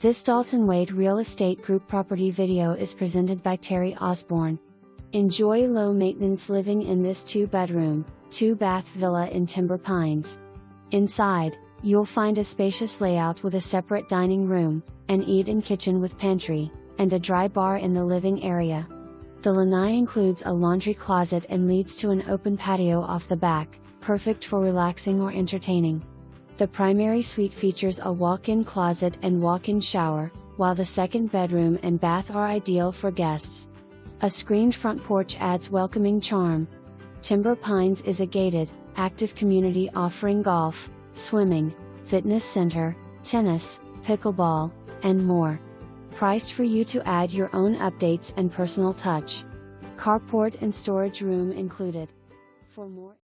This Dalton Wade Real Estate Group property video is presented by Terry Osborne. Enjoy low-maintenance living in this 2-bedroom, 2-bath villa in Timber Pines. Inside, you'll find a spacious layout with a separate dining room, an eat-in kitchen with pantry, and a dry bar in the living area. The lanai includes a laundry closet and leads to an open patio off the back, perfect for relaxing or entertaining. The primary suite features a walk-in closet and walk-in shower, while the second bedroom and bath are ideal for guests. A screened front porch adds welcoming charm. Timber Pines is a gated, active community offering golf, swimming, fitness center, tennis, pickleball, and more. Priced for you to add your own updates and personal touch. Carport and storage room included. For more